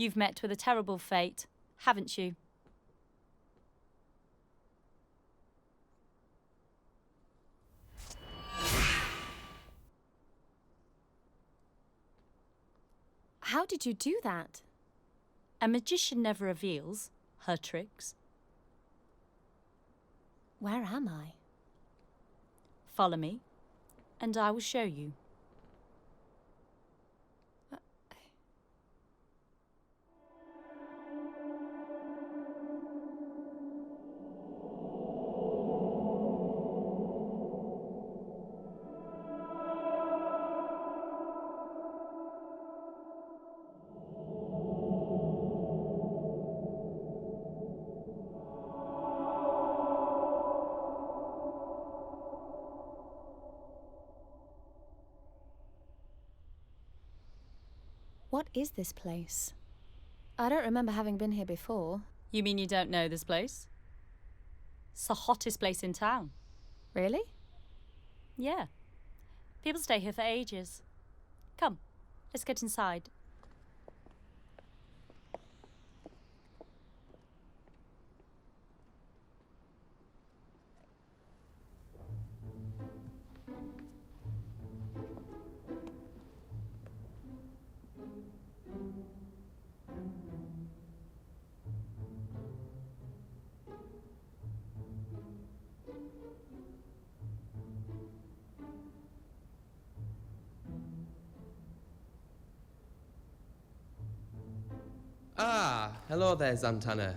You've met with a terrible fate, haven't you? How did you do that? A magician never reveals her tricks. Where am I? Follow me, and I will show you. What is this place? I don't remember having been here before. You mean you don't know this place? It's the hottest place in town. Really? Yeah. People stay here for ages. Come, let's get inside. Ah, hello there, Zantanna.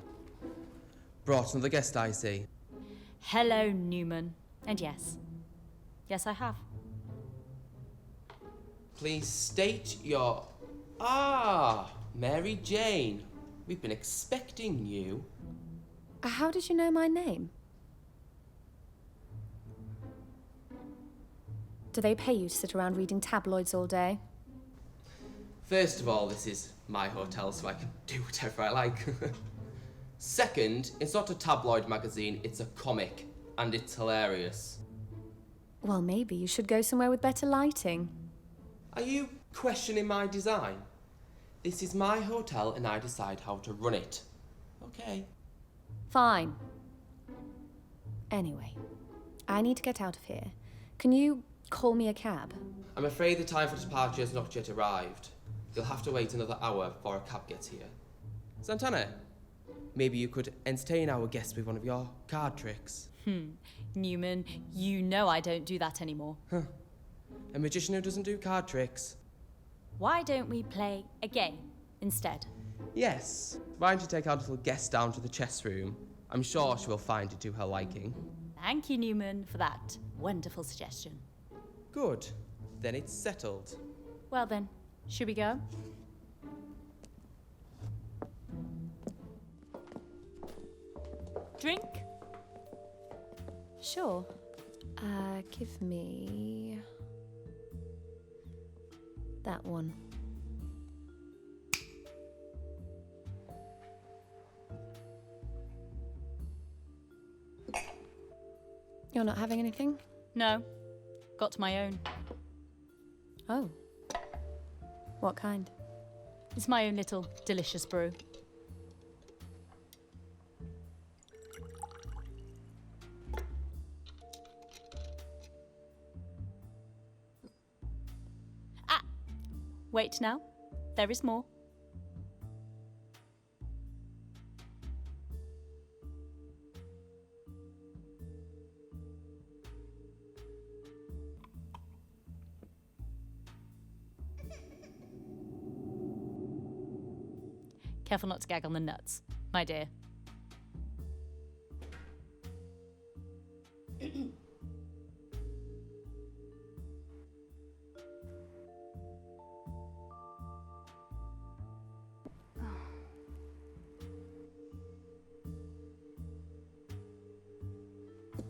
Brought another guest, I see. Hello, Numen. And yes. Yes, I have. Please state your... Ah, Mary Jane. We've been expecting you. How did you know my name? Do they pay you to sit around reading tabloids all day? First of all, this is my hotel, so I can do whatever I like. Second, it's not a tabloid magazine, it's a comic, and it's hilarious. Well, maybe you should go somewhere with better lighting. Are you questioning my design? This is my hotel and I decide how to run it. Okay. Fine. Anyway, I need to get out of here. Can you call me a cab? I'm afraid the time for departure has not yet arrived. You'll have to wait another hour before a cab gets here. Zantanna, maybe you could entertain our guests with one of your card tricks. Numen, you know I don't do that anymore. A magician who doesn't do card tricks? Why don't we play a game instead? Yes. Why don't you take our little guest down to the chess room? I'm sure she will find it to her liking. Thank you, Numen, for that wonderful suggestion. Good. Then it's settled. Well then, should we go? Drink? Sure. Give me... that one. You're not having anything? No. Got my own. Oh. What kind? It's my own little delicious brew. Ah! Wait now. There is more. Careful not to gag on the nuts, my dear.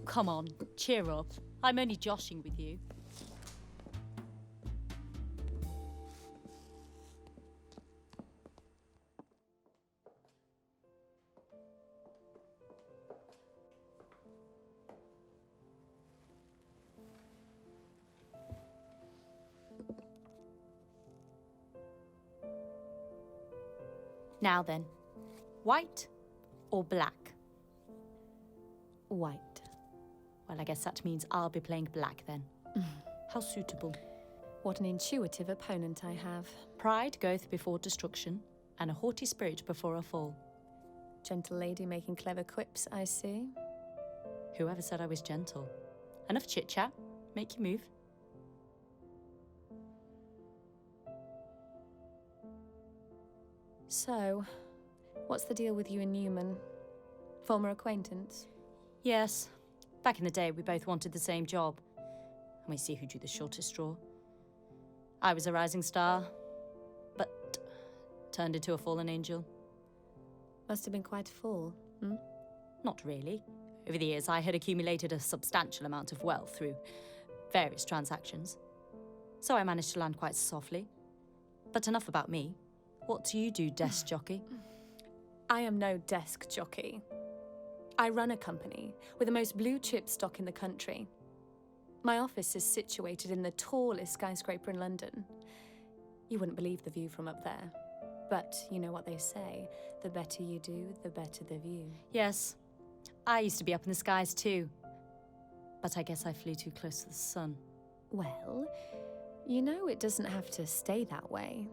Come on, cheer up. I'm only joshing with you. Now then, white or black? White. Well, I guess that means I'll be playing black then. How suitable. What an intuitive opponent I have. Pride goeth before destruction, and a haughty spirit before a fall. Gentle lady making clever quips, I see. Whoever said I was gentle? Enough chit-chat. Make you move. So, what's the deal with you and Numen? Former acquaintance? Yes. Back in the day, we both wanted the same job. And we see who drew the shortest straw. I was a rising star, but turned into a fallen angel. Must have been quite a fall, hmm? Not really. Over the years, I had accumulated a substantial amount of wealth through various transactions. So I managed to land quite softly. But enough about me. What do you do, desk jockey? I am no desk jockey. I run a company with the most blue-chip stock in the country. My office is situated in the tallest skyscraper in London. You wouldn't believe the view from up there. But you know what they say, the better you do, the better the view. Yes. I used to be up in the skies too. But I guess I flew too close to the sun. Well, you know it doesn't have to stay that way.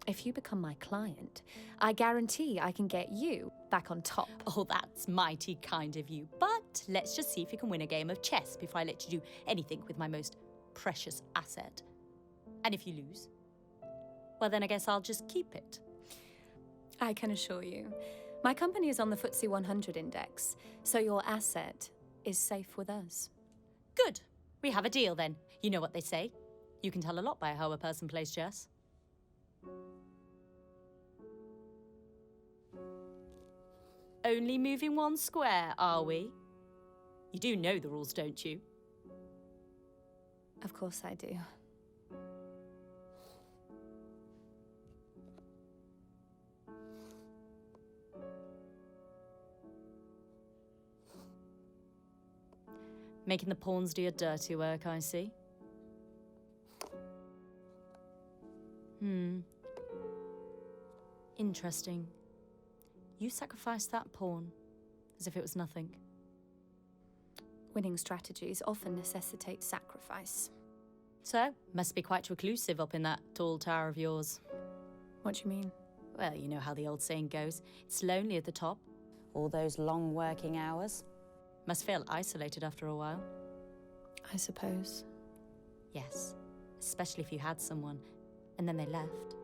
If you become my client, I guarantee I can get you back on top. Oh, that's mighty kind of you. But let's just see if you can win a game of chess before I let you do anything with my most precious asset. And if you lose, well, then I guess I'll just keep it. I can assure you, my company is on the FTSE 100 index, so your asset is safe with us. Good. We have a deal then. You know what they say. You can tell a lot by how a person plays chess. Only moving one square, are we? You do know the rules, don't you? Of course I do. Making the pawns do your dirty work, I see. Interesting. You sacrificed that pawn as if it was nothing. Winning strategies often necessitate sacrifice. So, must be quite reclusive up in that tall tower of yours. What do you mean? Well, you know how the old saying goes. It's lonely at the top. All those long working hours. Must feel isolated after a while. I suppose. Yes, especially if you had someone, and then they left.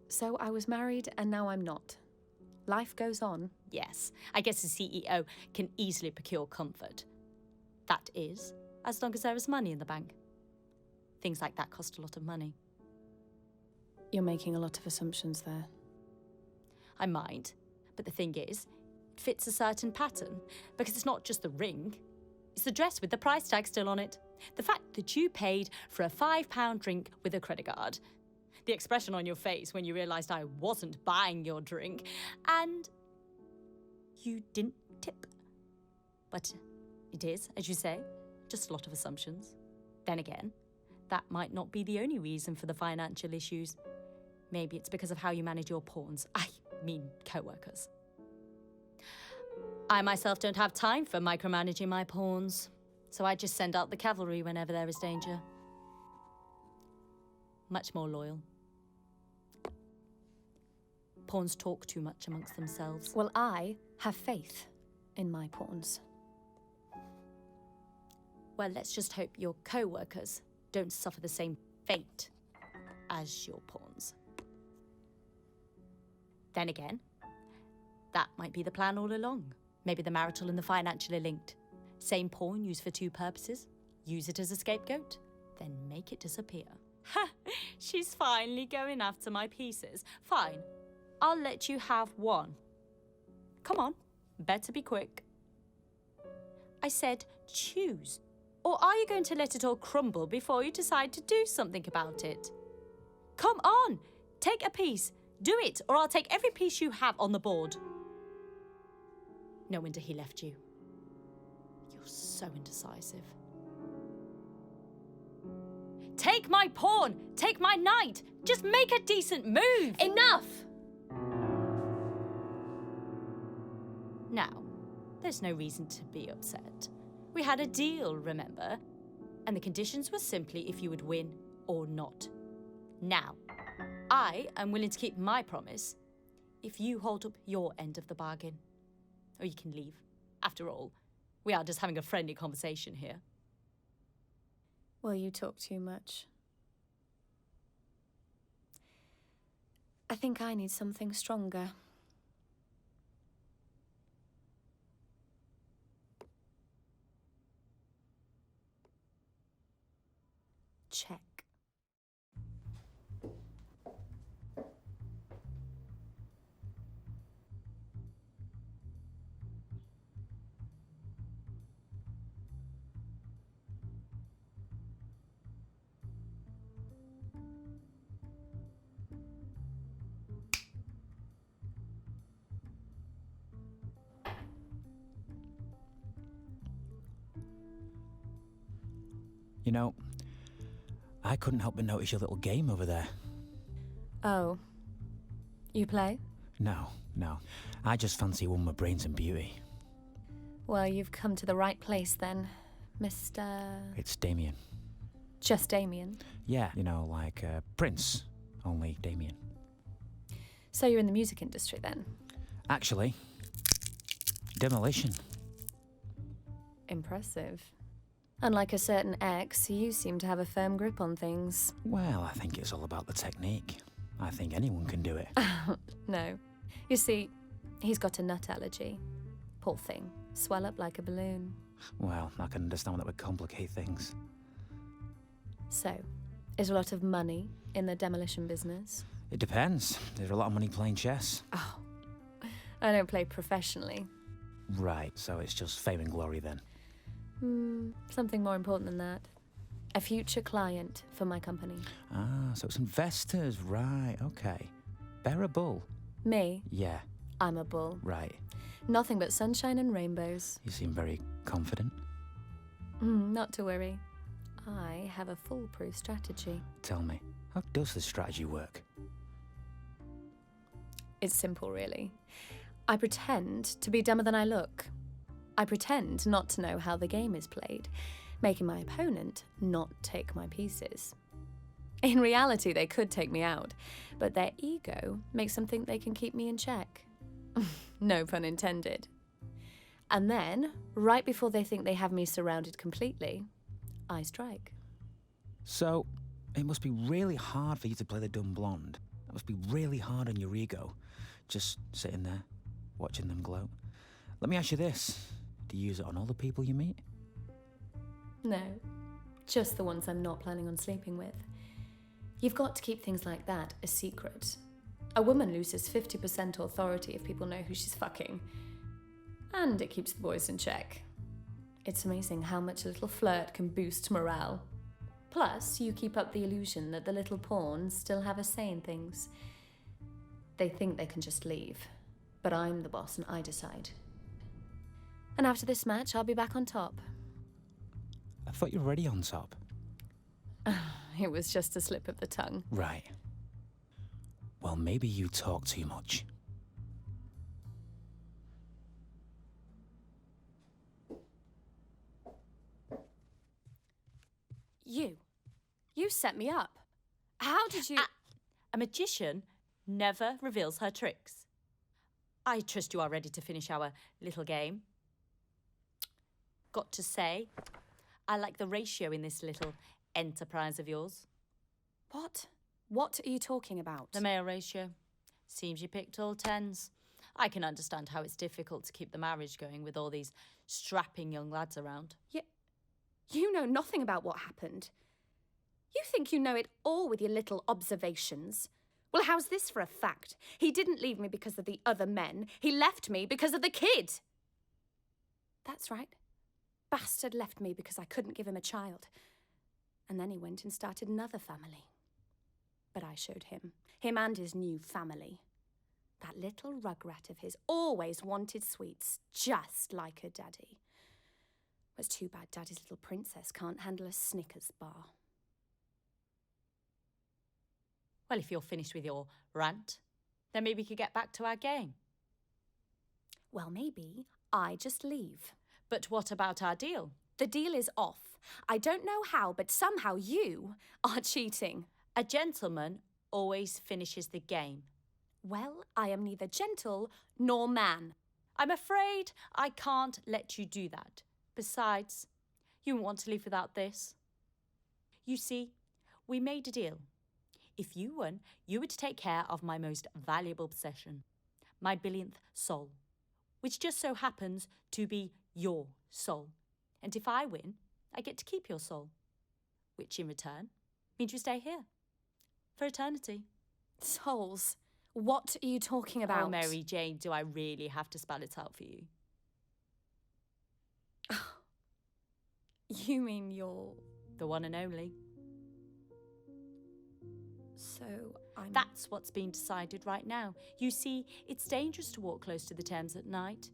So I was married, and now I'm not. Life goes on. Yes, I guess the CEO can easily procure comfort. That is, as long as there is money in the bank. Things like that cost a lot of money. You're making a lot of assumptions there. I might, but the thing is, it fits a certain pattern, because it's not just the ring, it's the dress with the price tag still on it. The fact that you paid for a £5 drink with a credit card. The expression on your face when you realised I wasn't buying your drink, and you didn't tip. But it is, as you say, just a lot of assumptions. Then again, that might not be the only reason for the financial issues. Maybe it's because of how you manage your pawns. I mean co-workers. I myself don't have time for micromanaging my pawns, so I just send out the cavalry whenever there is danger. Much more loyal. Pawns talk too much amongst themselves. Well, I have faith in my pawns. Well, let's just hope your co-workers don't suffer the same fate as your pawns. Then again, that might be the plan all along. Maybe the marital and the financially linked. Same pawn used for two purposes. Use it as a scapegoat, then make it disappear. Ha! She's finally going after my pieces. Fine. I'll let you have one. Come on, better be quick. I said choose. Or are you going to let it all crumble before you decide to do something about it? Come on, take a piece. Do it, or I'll take every piece you have on the board. No wonder he left you. You're so indecisive. Take my pawn! Take my knight! Just make a decent move! Enough! Now, there's no reason to be upset. We had a deal, remember? And the conditions were simply if you would win or not. Now, I am willing to keep my promise if you hold up your end of the bargain. Or you can leave. After all, we are just having a friendly conversation here. Well, you talk too much. I think I need something stronger. Check. You know, I couldn't help but notice your little game over there. Oh. You play? No. I just fancy one with brains and beauty. Well, you've come to the right place then, Mr... It's Damien. Just Damien? Yeah, you know, like Prince, only Damien. So you're in the music industry then? Actually, demolition. Impressive. Unlike a certain ex, you seem to have a firm grip on things. Well, I think it's all about the technique. I think anyone can do it. No. You see, he's got a nut allergy. Poor thing. Swell up like a balloon. Well, I can understand that would complicate things. So, is a lot of money in the demolition business? It depends. There's a lot of money playing chess. Oh, I don't play professionally. Right, so it's just fame and glory then. Something more important than that. A future client for my company. Ah, so it's investors, right, okay. Bear a bull. Me? Yeah. I'm a bull. Right. Nothing but sunshine and rainbows. You seem very confident. Not to worry. I have a foolproof strategy. Tell me, how does this strategy work? It's simple, really. I pretend to be dumber than I look. I pretend not to know how the game is played, making my opponent not take my pieces. In reality, they could take me out, but their ego makes them think they can keep me in check. No pun intended. And then, right before they think they have me surrounded completely, I strike. So, it must be really hard for you to play the dumb blonde. It must be really hard on your ego, just sitting there, watching them gloat. Let me ask you this. Do you use it on all the people you meet? No, just the ones I'm not planning on sleeping with. You've got to keep things like that a secret. A woman loses 50% authority if people know who she's fucking. And it keeps the boys in check. It's amazing how much a little flirt can boost morale. Plus, you keep up the illusion that the little pawns still have a say in things. They think they can just leave, but I'm the boss and I decide. And after this match, I'll be back on top. I thought you were already on top. It was just a slip of the tongue. Right. Well, maybe you talk too much. You set me up. How did you... A magician never reveals her tricks. I trust you are ready to finish our little game. Got to say, I like the ratio in this little enterprise of yours. What? What are you talking about? The male ratio. Seems you picked all tens. I can understand how it's difficult to keep the marriage going with all these strapping young lads around. You know nothing about what happened. You think you know it all with your little observations. Well, how's this for a fact? He didn't leave me because of the other men. He left me because of the kid. That's right. Bastard left me because I couldn't give him a child. And then he went and started another family. But I showed him and his new family. That little rugrat of his always wanted sweets, just like her daddy. It's too bad Daddy's little princess can't handle a Snickers bar. Well, if you're finished with your rant, then maybe we could get back to our game. Well, maybe I just leave. But what about our deal? The deal is off. I don't know how, but somehow you are cheating. A gentleman always finishes the game. Well, I am neither gentle nor man. I'm afraid I can't let you do that. Besides, you won't want to leave without this. You see, we made a deal. If you won, you would take care of my most valuable possession, my billionth soul, which just so happens to be your soul. And if I win, I get to keep your soul, which in return means you stay here for eternity. Souls? What are you talking about? Oh, Mary Jane, do I really have to spell it out for you? You mean you're... The one and only. So, I'm... That's what's being decided right now. You see, it's dangerous to walk close to the Thames at night.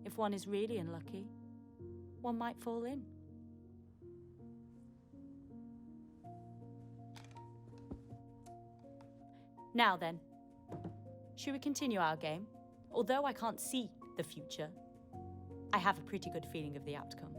If one is really unlucky, one might fall in. Now then, should we continue our game? Although I can't see the future, I have a pretty good feeling of the outcome.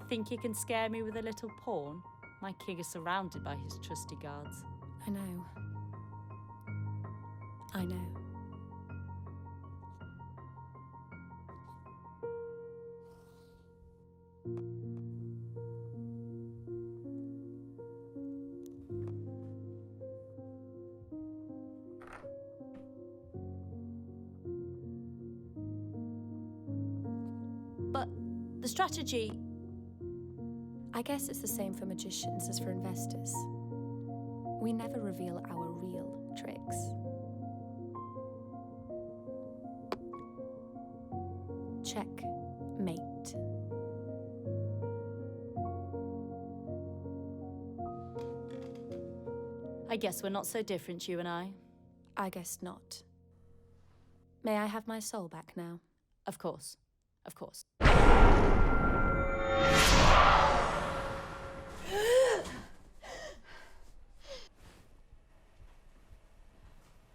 Think you can scare me with a little pawn? My king is surrounded by his trusty guards. I know. I know. But the strategy... I guess it's the same for magicians as for investors. We never reveal our real tricks. Checkmate. I guess we're not so different, you and I. I guess not. May I have my soul back now? Of course. Of course.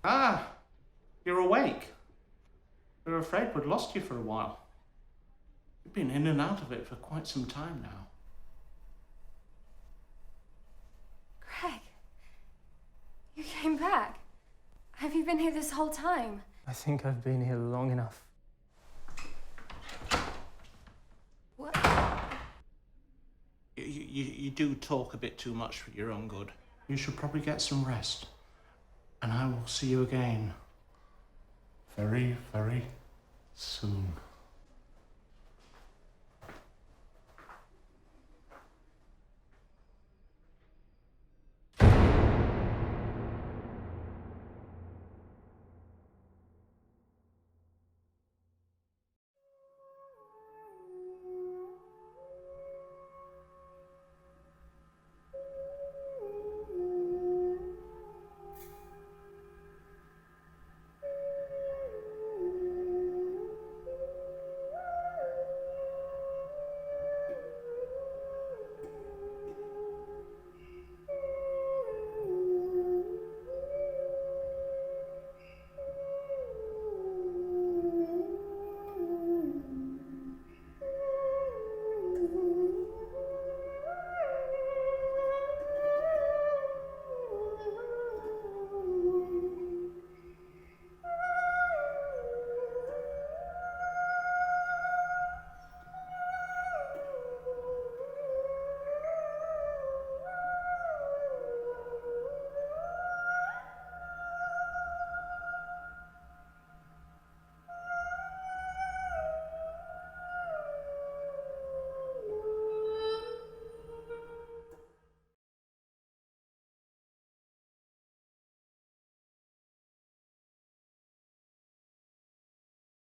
Ah, you're awake. We were afraid we'd lost you for a while. You've been in and out of it for quite some time now. Greg, you came back. Have you been here this whole time? I think I've been here long enough. What? You do talk a bit too much for your own good. You should probably get some rest. And I will see you again very, very soon.